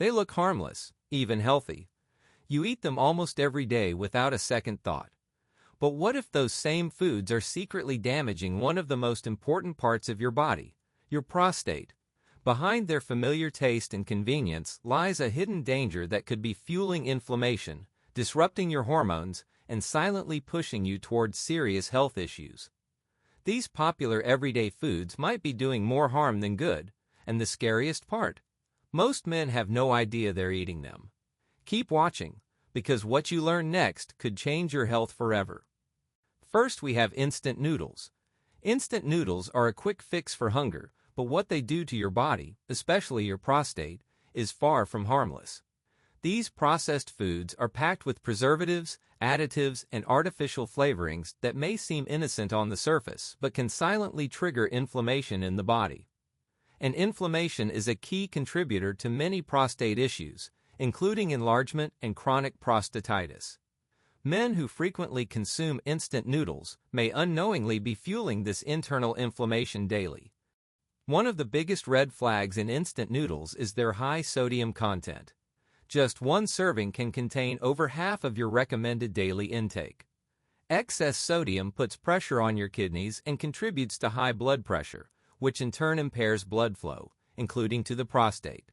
They look harmless, even healthy. You eat them almost every day without a second thought. But what if those same foods are secretly damaging one of the most important parts of your body, your prostate? Behind their familiar taste and convenience lies a hidden danger that could be fueling inflammation, disrupting your hormones, and silently pushing you towards serious health issues. These popular everyday foods might be doing more harm than good, and the scariest part, most men have no idea they're eating them. Keep watching, because what you learn next could change your health forever. First, we have instant noodles. Instant noodles are a quick fix for hunger, but what they do to your body, especially your prostate, is far from harmless. These processed foods are packed with preservatives, additives, and artificial flavorings that may seem innocent on the surface but can silently trigger inflammation in the body. And inflammation is a key contributor to many prostate issues, including enlargement and chronic prostatitis. Men who frequently consume instant noodles may unknowingly be fueling this internal inflammation daily. One of the biggest red flags in instant noodles is their high sodium content. Just one serving can contain over half of your recommended daily intake. Excess sodium puts pressure on your kidneys and contributes to high blood pressure, which in turn impairs blood flow, including to the prostate.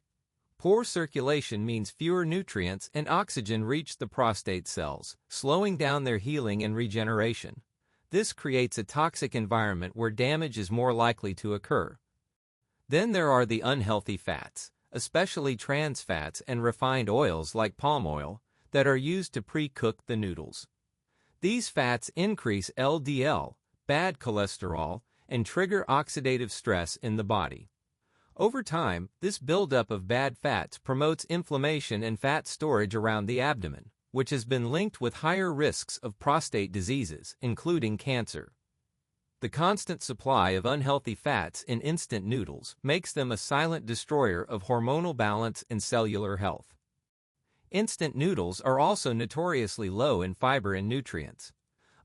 Poor circulation means fewer nutrients and oxygen reach the prostate cells, slowing down their healing and regeneration. This creates a toxic environment where damage is more likely to occur. Then there are the unhealthy fats, especially trans fats and refined oils like palm oil, that are used to pre-cook the noodles. These fats increase LDL, bad cholesterol, and trigger oxidative stress in the body. Over time, this buildup of bad fats promotes inflammation and fat storage around the abdomen, which has been linked with higher risks of prostate diseases, including cancer. The constant supply of unhealthy fats in instant noodles makes them a silent destroyer of hormonal balance and cellular health. Instant noodles are also notoriously low in fiber and nutrients.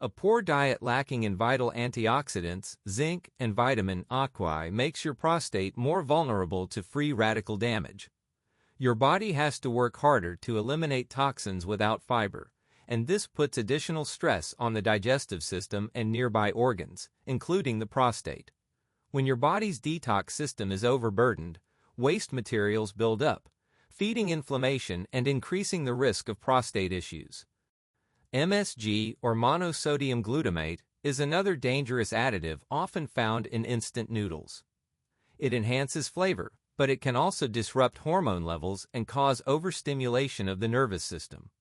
A poor diet lacking in vital antioxidants, zinc, and vitamin A makes your prostate more vulnerable to free radical damage. Your body has to work harder to eliminate toxins without fiber, and this puts additional stress on the digestive system and nearby organs, including the prostate. When your body's detox system is overburdened, waste materials build up, feeding inflammation and increasing the risk of prostate issues. MSG, or monosodium glutamate, is another dangerous additive often found in instant noodles. It enhances flavor, but it can also disrupt hormone levels and cause overstimulation of the nervous system.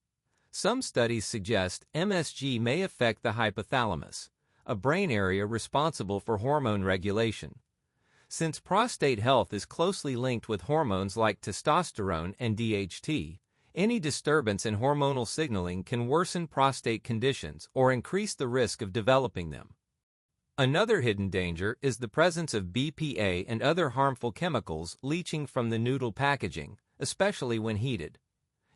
Some studies suggest MSG may affect the hypothalamus, a brain area responsible for hormone regulation. Since prostate health is closely linked with hormones like testosterone and DHT, any disturbance in hormonal signaling can worsen prostate conditions or increase the risk of developing them. Another hidden danger is the presence of BPA and other harmful chemicals leaching from the noodle packaging, especially when heated.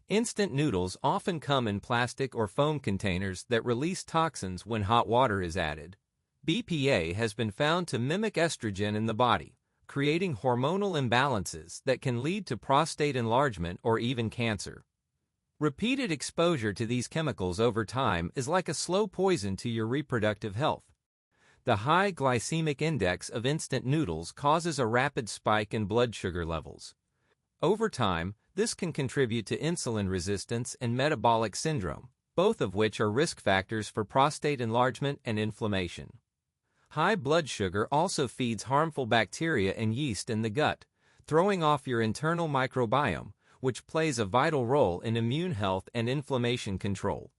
Instant noodles often come in plastic or foam containers that release toxins when hot water is added. BPA has been found to mimic estrogen in the body, creating hormonal imbalances that can lead to prostate enlargement or even cancer. Repeated exposure to these chemicals over time is like a slow poison to your reproductive health. The high glycemic index of instant noodles causes a rapid spike in blood sugar levels. Over time, this can contribute to insulin resistance and metabolic syndrome, both of which are risk factors for prostate enlargement and inflammation. High blood sugar also feeds harmful bacteria and yeast in the gut, throwing off your internal microbiome, which plays a vital role in immune health and inflammation control.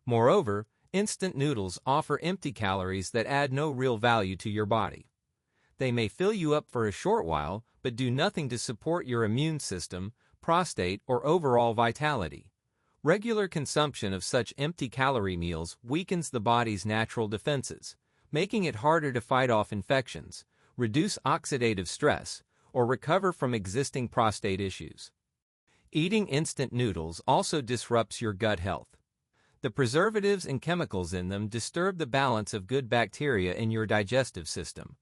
Moreover, instant noodles offer empty calories that add no real value to your body. They may fill you up for a short while, but do nothing to support your immune system, prostate, or overall vitality. Regular consumption of such empty-calorie meals weakens the body's natural defenses, making it harder to fight off infections, reduce oxidative stress, or recover from existing prostate issues. Eating instant noodles also disrupts your gut health. The preservatives and chemicals in them disturb the balance of good bacteria in your digestive system.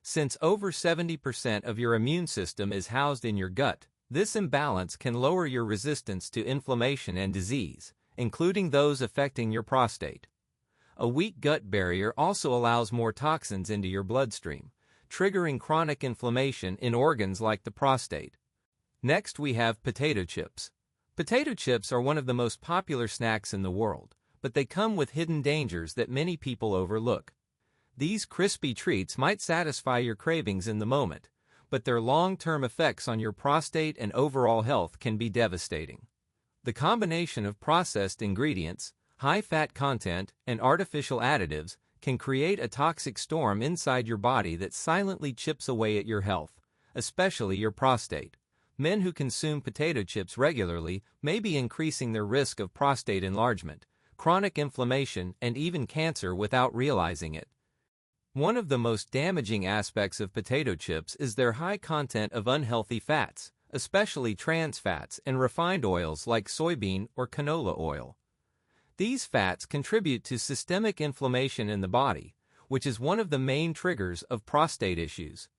Since over 70% of your immune system is housed in your gut, This imbalance can lower your resistance to inflammation and disease, including those affecting your prostate. A weak gut barrier also allows more toxins into your bloodstream, triggering chronic inflammation in organs like the prostate. Next, we have potato chips. Potato chips are one of the most popular snacks in the world, but they come with hidden dangers that many people overlook. These crispy treats might satisfy your cravings in the moment, but their long-term effects on your prostate and overall health can be devastating. The combination of processed ingredients, high fat content, and artificial additives can create a toxic storm inside your body that silently chips away at your health, especially your prostate. Men who consume potato chips regularly may be increasing their risk of prostate enlargement, chronic inflammation, and even cancer without realizing it. One of the most damaging aspects of potato chips is their high content of unhealthy fats, especially trans fats and refined oils like soybean or canola oil. These fats contribute to systemic inflammation in the body, which is one of the main triggers of prostate issues.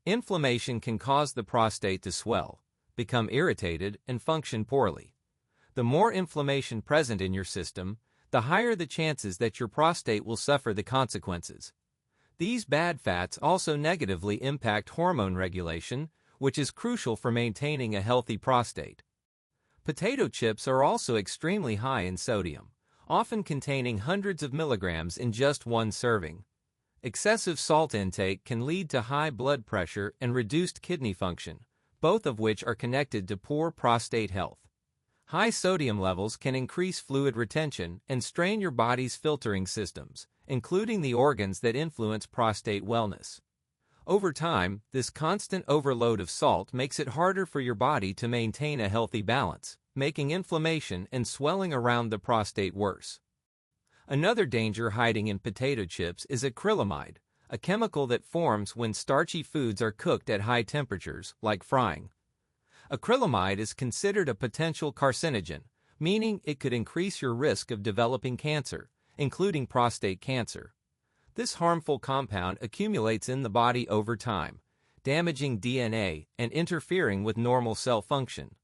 Inflammation can cause the prostate to swell, become irritated, and function poorly. The more inflammation present in your system, the higher the chances that your prostate will suffer the consequences. These bad fats also negatively impact hormone regulation, which is crucial for maintaining a healthy prostate. Potato chips are also extremely high in sodium, often containing hundreds of milligrams in just one serving. Excessive salt intake can lead to high blood pressure and reduced kidney function, both of which are connected to poor prostate health. High sodium levels can increase fluid retention and strain your body's filtering systems, including the organs that influence prostate wellness. Over time, this constant overload of salt makes it harder for your body to maintain a healthy balance, making inflammation and swelling around the prostate worse. Another danger hiding in potato chips is acrylamide, a chemical that forms when starchy foods are cooked at high temperatures, like frying. Acrylamide is considered a potential carcinogen, meaning it could increase your risk of developing cancer, including prostate cancer. This harmful compound accumulates in the body over time, damaging DNA and interfering with normal cell function.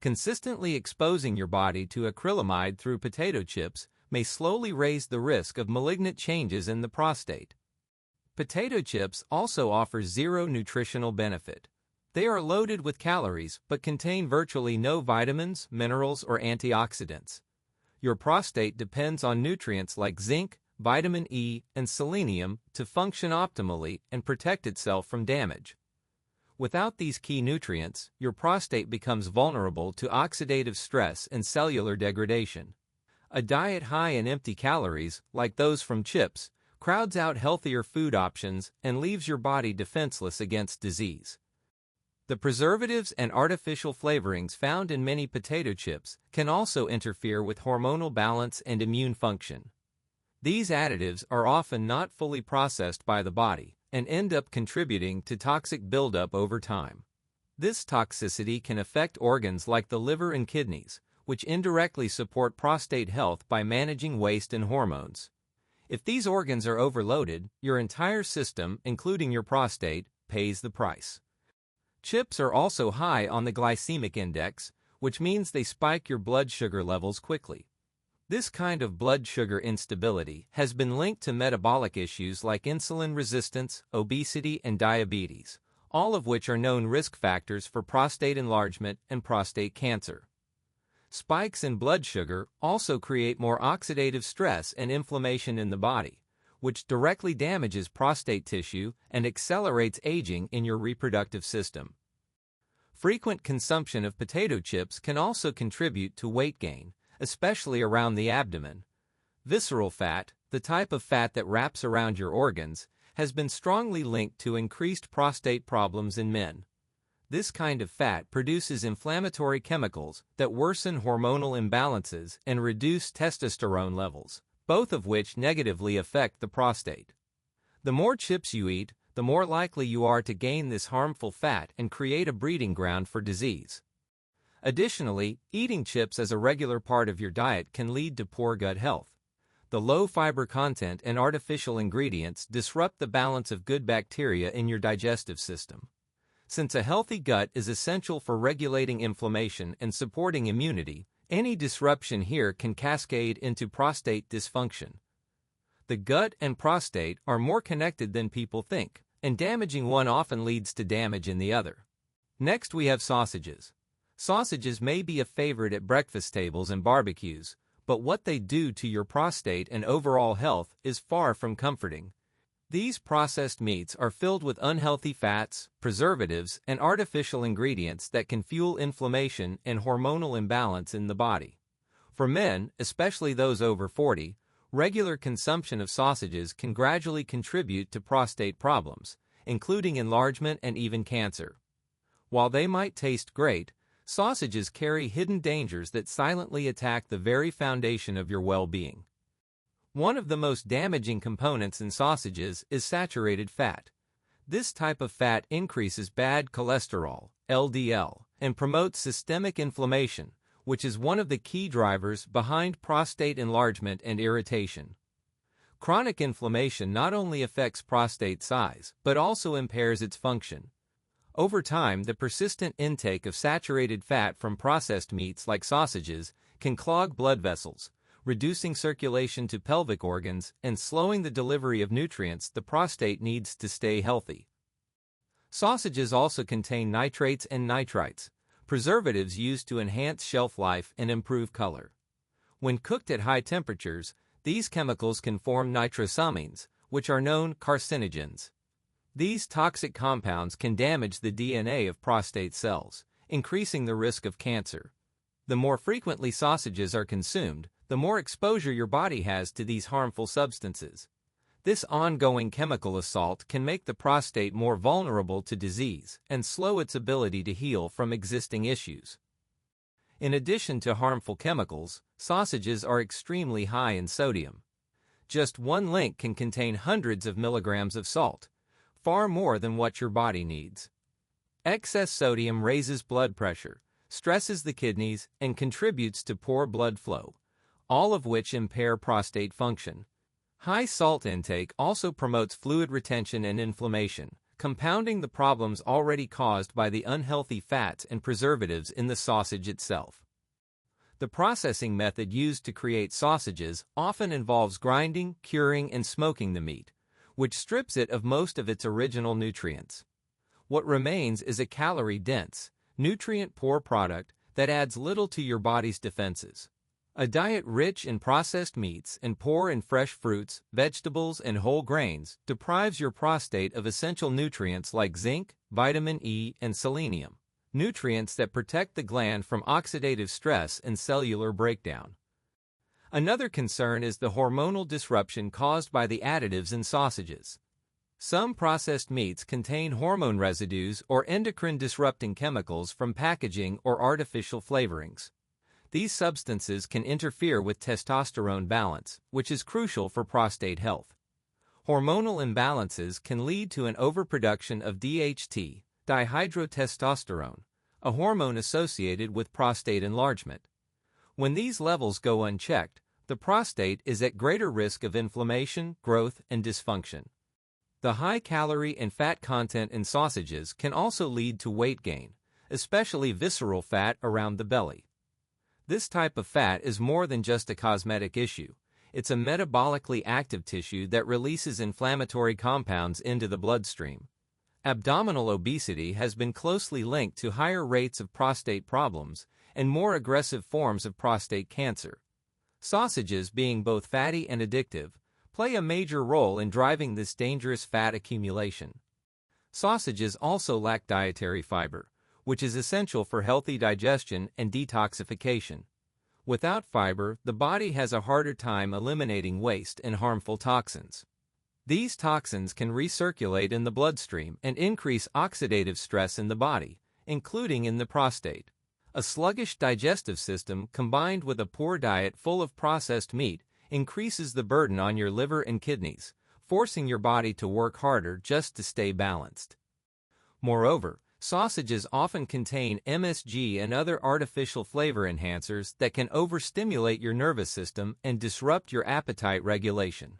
Consistently exposing your body to acrylamide through potato chips may slowly raise the risk of malignant changes in the prostate. Potato chips also offer zero nutritional benefit. They are loaded with calories but contain virtually no vitamins, minerals, or antioxidants. Your prostate depends on nutrients like zinc, vitamin E, and selenium to function optimally and protect itself from damage. Without these key nutrients, your prostate becomes vulnerable to oxidative stress and cellular degradation. A diet high in empty calories, like those from chips, crowds out healthier food options and leaves your body defenseless against disease. The preservatives and artificial flavorings found in many potato chips can also interfere with hormonal balance and immune function. These additives are often not fully processed by the body and end up contributing to toxic buildup over time. This toxicity can affect organs like the liver and kidneys, which indirectly support prostate health by managing waste and hormones. If these organs are overloaded, your entire system, including your prostate, pays the price. Chips are also high on the glycemic index, which means they spike your blood sugar levels quickly. This kind of blood sugar instability has been linked to metabolic issues like insulin resistance, obesity, and diabetes, all of which are known risk factors for prostate enlargement and prostate cancer. Spikes in blood sugar also create more oxidative stress and inflammation in the body, which directly damages prostate tissue and accelerates aging in your reproductive system. Frequent consumption of potato chips can also contribute to weight gain, especially around the abdomen. Visceral fat, the type of fat that wraps around your organs, has been strongly linked to increased prostate problems in men. This kind of fat produces inflammatory chemicals that worsen hormonal imbalances and reduce testosterone levels, both of which negatively affect the prostate. The more chips you eat, the more likely you are to gain this harmful fat and create a breeding ground for disease. Additionally, eating chips as a regular part of your diet can lead to poor gut health. The low fiber content and artificial ingredients disrupt the balance of good bacteria in your digestive system. Since a healthy gut is essential for regulating inflammation and supporting immunity, any disruption here can cascade into prostate dysfunction. The gut and prostate are more connected than people think, and damaging one often leads to damage in the other. Next, we have sausages. Sausages may be a favorite at breakfast tables and barbecues, but what they do to your prostate and overall health is far from comforting. These processed meats are filled with unhealthy fats, preservatives, and artificial ingredients that can fuel inflammation and hormonal imbalance in the body. For men, especially those over 40, regular consumption of sausages can gradually contribute to prostate problems, including enlargement and even cancer. While they might taste great, sausages carry hidden dangers that silently attack the very foundation of your well-being. One of the most damaging components in sausages is saturated fat. This type of fat increases bad cholesterol, LDL, and promotes systemic inflammation, which is one of the key drivers behind prostate enlargement and irritation. Chronic inflammation not only affects prostate size, but also impairs its function. Over time, the persistent intake of saturated fat from processed meats like sausages can clog blood vessels, reducing circulation to pelvic organs and slowing the delivery of nutrients the prostate needs to stay healthy. Sausages also contain nitrates and nitrites, preservatives used to enhance shelf life and improve color. When cooked at high temperatures, these chemicals can form nitrosamines, which are known carcinogens. These toxic compounds can damage the DNA of prostate cells, increasing the risk of cancer. The more frequently sausages are consumed, the more exposure your body has to these harmful substances. This ongoing chemical assault can make the prostate more vulnerable to disease and slow its ability to heal from existing issues. In addition to harmful chemicals, sausages are extremely high in sodium. Just one link can contain hundreds of milligrams of salt, far more than what your body needs. Excess sodium raises blood pressure, stresses the kidneys, and contributes to poor blood flow, all of which impair prostate function. High salt intake also promotes fluid retention and inflammation, compounding the problems already caused by the unhealthy fats and preservatives in the sausage itself. The processing method used to create sausages often involves grinding, curing, and smoking the meat, which strips it of most of its original nutrients. What remains is a calorie-dense, nutrient-poor product that adds little to your body's defenses. A diet rich in processed meats and poor in fresh fruits, vegetables, and whole grains deprives your prostate of essential nutrients like zinc, vitamin E, and selenium, nutrients that protect the gland from oxidative stress and cellular breakdown. Another concern is the hormonal disruption caused by the additives in sausages. Some processed meats contain hormone residues or endocrine-disrupting chemicals from packaging or artificial flavorings. These substances can interfere with testosterone balance, which is crucial for prostate health. Hormonal imbalances can lead to an overproduction of DHT, dihydrotestosterone, a hormone associated with prostate enlargement. When these levels go unchecked, the prostate is at greater risk of inflammation, growth, and dysfunction. The high calorie and fat content in sausages can also lead to weight gain, especially visceral fat around the belly. This type of fat is more than just a cosmetic issue. It's a metabolically active tissue that releases inflammatory compounds into the bloodstream. Abdominal obesity has been closely linked to higher rates of prostate problems and more aggressive forms of prostate cancer. Sausages, being both fatty and addictive, play a major role in driving this dangerous fat accumulation. Sausages also lack dietary fiber, which is essential for healthy digestion and detoxification. Without fiber, the body has a harder time eliminating waste and harmful toxins. These toxins can recirculate in the bloodstream and increase oxidative stress in the body, including in the prostate. A sluggish digestive system combined with a poor diet full of processed meat increases the burden on your liver and kidneys, forcing your body to work harder just to stay balanced. Moreover, sausages often contain MSG and other artificial flavor enhancers that can overstimulate your nervous system and disrupt your appetite regulation.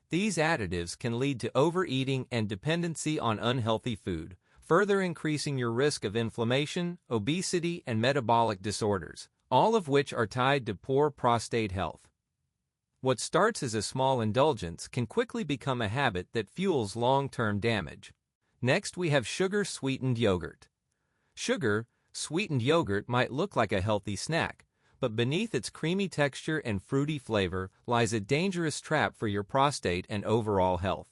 These additives can lead to overeating and dependency on unhealthy food, further increasing your risk of inflammation, obesity, and metabolic disorders, all of which are tied to poor prostate health. What starts as a small indulgence can quickly become a habit that fuels long-term damage. Next, we have sugar-sweetened yogurt. Sugar-sweetened yogurt might look like a healthy snack, but beneath its creamy texture and fruity flavor lies a dangerous trap for your prostate and overall health.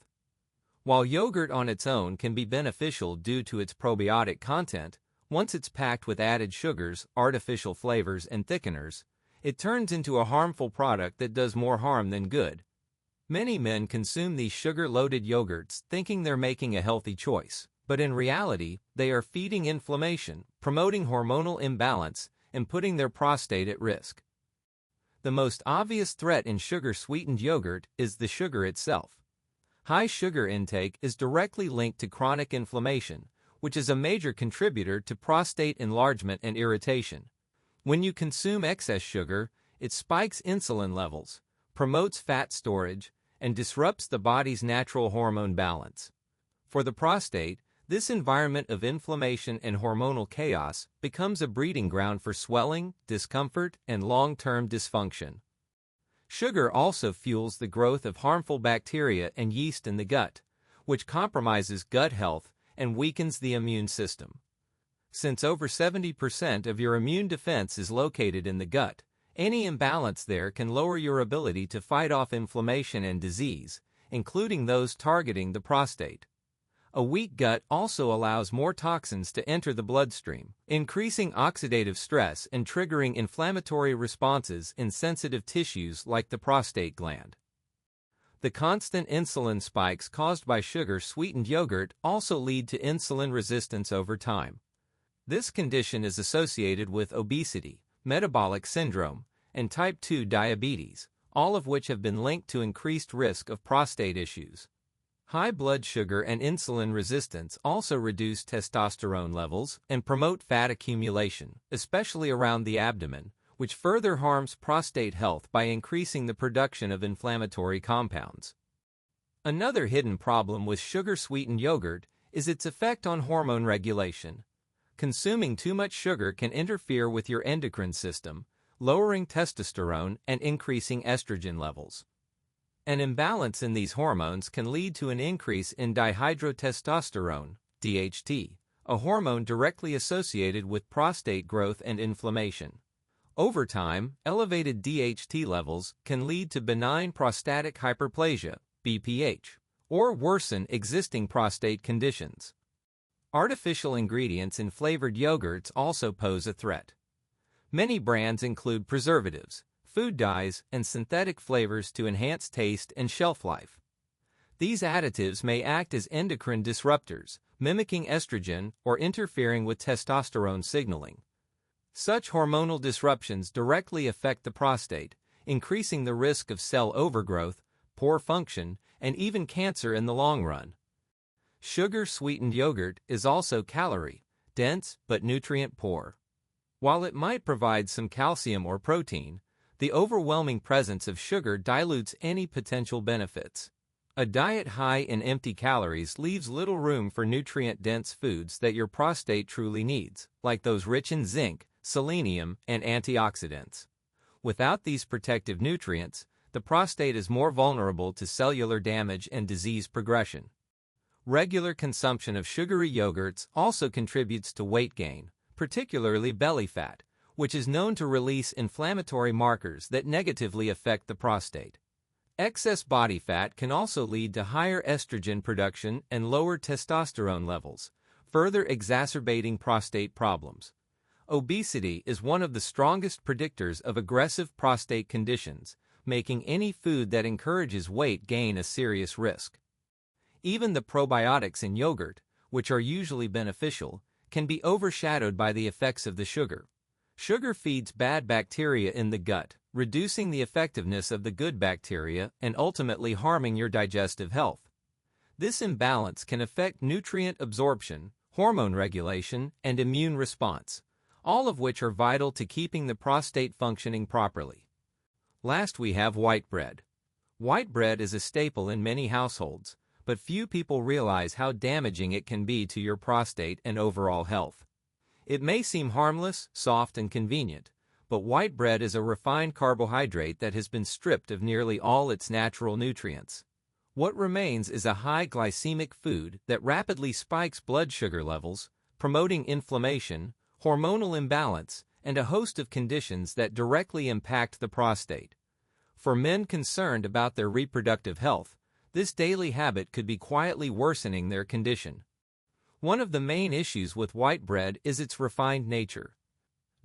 While yogurt on its own can be beneficial due to its probiotic content, once it's packed with added sugars, artificial flavors, and thickeners, it turns into a harmful product that does more harm than good. Many men consume these sugar-loaded yogurts thinking they're making a healthy choice, but in reality, they are feeding inflammation, promoting hormonal imbalance, and putting their prostate at risk. The most obvious threat in sugar-sweetened yogurt is the sugar itself. High sugar intake is directly linked to chronic inflammation, which is a major contributor to prostate enlargement and irritation. When you consume excess sugar, it spikes insulin levels, promotes fat storage, and disrupts the body's natural hormone balance. For the prostate, this environment of inflammation and hormonal chaos becomes a breeding ground for swelling, discomfort, and long-term dysfunction. Sugar also fuels the growth of harmful bacteria and yeast in the gut, which compromises gut health and weakens the immune system. Since over 70% of your immune defense is located in the gut, any imbalance there can lower your ability to fight off inflammation and disease, including those targeting the prostate. A weak gut also allows more toxins to enter the bloodstream, increasing oxidative stress and triggering inflammatory responses in sensitive tissues like the prostate gland. The constant insulin spikes caused by sugar-sweetened yogurt also lead to insulin resistance over time. This condition is associated with obesity, metabolic syndrome, and type 2 diabetes, all of which have been linked to increased risk of prostate issues. High blood sugar and insulin resistance also reduce testosterone levels and promote fat accumulation, especially around the abdomen, which further harms prostate health by increasing the production of inflammatory compounds. Another hidden problem with sugar-sweetened yogurt is its effect on hormone regulation. Consuming too much sugar can interfere with your endocrine system, lowering testosterone and increasing estrogen levels. An imbalance in these hormones can lead to an increase in dihydrotestosterone, DHT, a hormone directly associated with prostate growth and inflammation. Over time, elevated DHT levels can lead to benign prostatic hyperplasia, BPH, or worsen existing prostate conditions. Artificial ingredients in flavored yogurts also pose a threat. Many brands include preservatives, food dyes, and synthetic flavors to enhance taste and shelf life. These additives may act as endocrine disruptors, mimicking estrogen or interfering with testosterone signaling. Such hormonal disruptions directly affect the prostate, increasing the risk of cell overgrowth, poor function, and even cancer in the long run. Sugar-sweetened yogurt is also calorie-dense but nutrient-poor. While it might provide some calcium or protein, the overwhelming presence of sugar dilutes any potential benefits. A diet high in empty calories leaves little room for nutrient-dense foods that your prostate truly needs, like those rich in zinc, selenium, and antioxidants. Without these protective nutrients, the prostate is more vulnerable to cellular damage and disease progression. Regular consumption of sugary yogurts also contributes to weight gain, particularly belly fat, which is known to release inflammatory markers that negatively affect the prostate. Excess body fat can also lead to higher estrogen production and lower testosterone levels, further exacerbating prostate problems. Obesity is one of the strongest predictors of aggressive prostate conditions, making any food that encourages weight gain a serious risk. Even the probiotics in yogurt, which are usually beneficial, can be overshadowed by the effects of the sugar. Sugar feeds bad bacteria in the gut, reducing the effectiveness of the good bacteria and ultimately harming your digestive health. This imbalance can affect nutrient absorption, hormone regulation, and immune response, all of which are vital to keeping the prostate functioning properly. Last, we have white bread. White bread is a staple in many households, but few people realize how damaging it can be to your prostate and overall health. It may seem harmless, soft, and convenient, but white bread is a refined carbohydrate that has been stripped of nearly all its natural nutrients. What remains is a high glycemic food that rapidly spikes blood sugar levels, promoting inflammation, hormonal imbalance, and a host of conditions that directly impact the prostate. For men concerned about their reproductive health, this daily habit could be quietly worsening their condition. One of the main issues with white bread is its refined nature.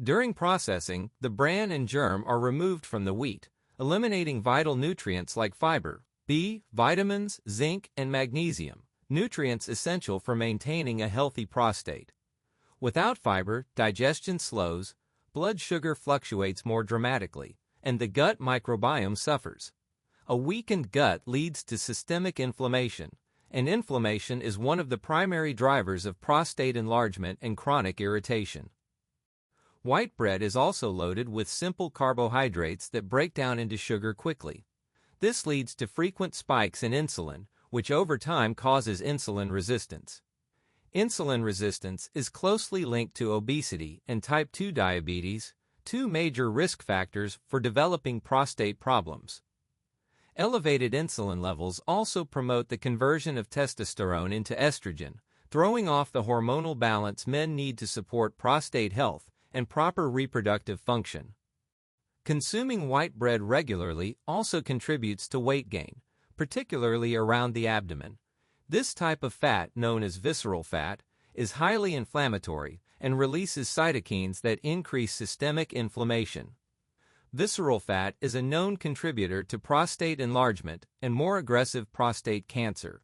During processing, the bran and germ are removed from the wheat, eliminating vital nutrients like fiber, B, vitamins, zinc, and magnesium, nutrients essential for maintaining a healthy prostate. Without fiber, digestion slows, blood sugar fluctuates more dramatically, and the gut microbiome suffers. A weakened gut leads to systemic inflammation, and inflammation is one of the primary drivers of prostate enlargement and chronic irritation. White bread is also loaded with simple carbohydrates that break down into sugar quickly. This leads to frequent spikes in insulin, which over time causes insulin resistance. Insulin resistance is closely linked to obesity and type 2 diabetes, two major risk factors for developing prostate problems. Elevated insulin levels also promote the conversion of testosterone into estrogen, throwing off the hormonal balance men need to support prostate health and proper reproductive function. Consuming white bread regularly also contributes to weight gain, particularly around the abdomen. This type of fat, known as visceral fat, is highly inflammatory and releases cytokines that increase systemic inflammation. Visceral fat is a known contributor to prostate enlargement and more aggressive prostate cancer.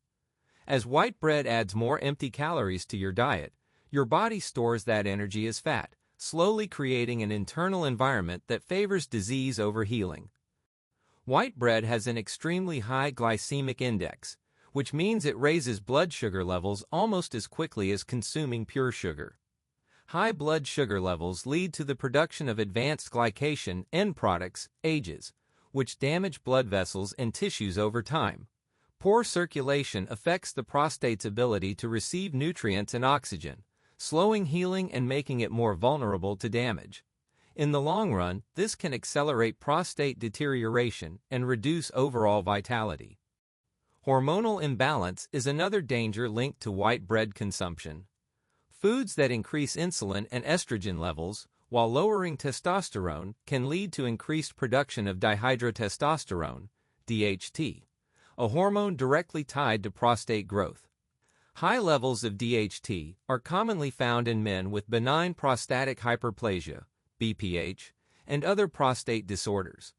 As white bread adds more empty calories to your diet, your body stores that energy as fat, slowly creating an internal environment that favors disease over healing. White bread has an extremely high glycemic index, which means it raises blood sugar levels almost as quickly as consuming pure sugar. High blood sugar levels lead to the production of advanced glycation end products, AGEs, which damage blood vessels and tissues over time. Poor circulation affects the prostate's ability to receive nutrients and oxygen, slowing healing and making it more vulnerable to damage. In the long run, this can accelerate prostate deterioration and reduce overall vitality. Hormonal imbalance is another danger linked to white bread consumption. Foods that increase insulin and estrogen levels, while lowering testosterone, can lead to increased production of dihydrotestosterone, DHT, a hormone directly tied to prostate growth. High levels of DHT are commonly found in men with benign prostatic hyperplasia, BPH, and other prostate disorders.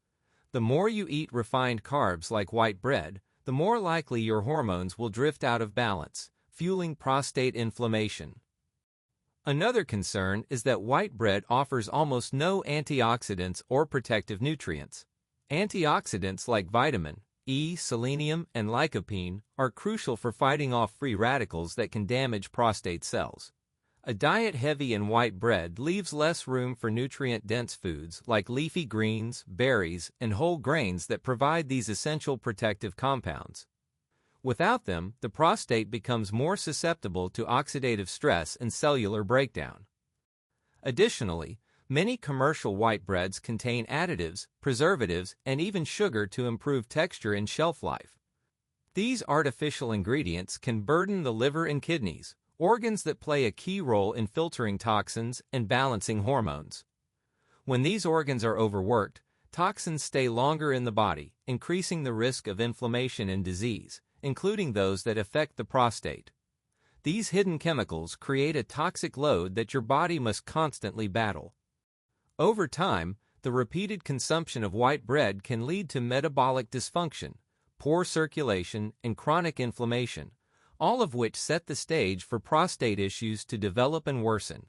The more you eat refined carbs like white bread, the more likely your hormones will drift out of balance, fueling prostate inflammation. Another concern is that white bread offers almost no antioxidants or protective nutrients. Antioxidants like vitamin E, selenium, and lycopene are crucial for fighting off free radicals that can damage prostate cells. A diet heavy in white bread leaves less room for nutrient-dense foods like leafy greens, berries, and whole grains that provide these essential protective compounds. Without them, the prostate becomes more susceptible to oxidative stress and cellular breakdown. Additionally, many commercial white breads contain additives, preservatives, and even sugar to improve texture and shelf life. These artificial ingredients can burden the liver and kidneys, organs that play a key role in filtering toxins and balancing hormones. When these organs are overworked, toxins stay longer in the body, increasing the risk of inflammation and disease, including those that affect the prostate. These hidden chemicals create a toxic load that your body must constantly battle. Over time, the repeated consumption of white bread can lead to metabolic dysfunction, poor circulation, and chronic inflammation, all of which set the stage for prostate issues to develop and worsen.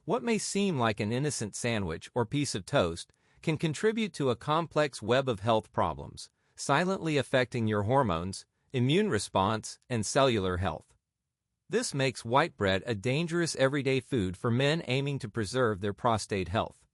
What may seem like an innocent sandwich or piece of toast can contribute to a complex web of health problems, silently affecting your hormones, immune response, and cellular health. This makes white bread a dangerous everyday food for men aiming to preserve their prostate health.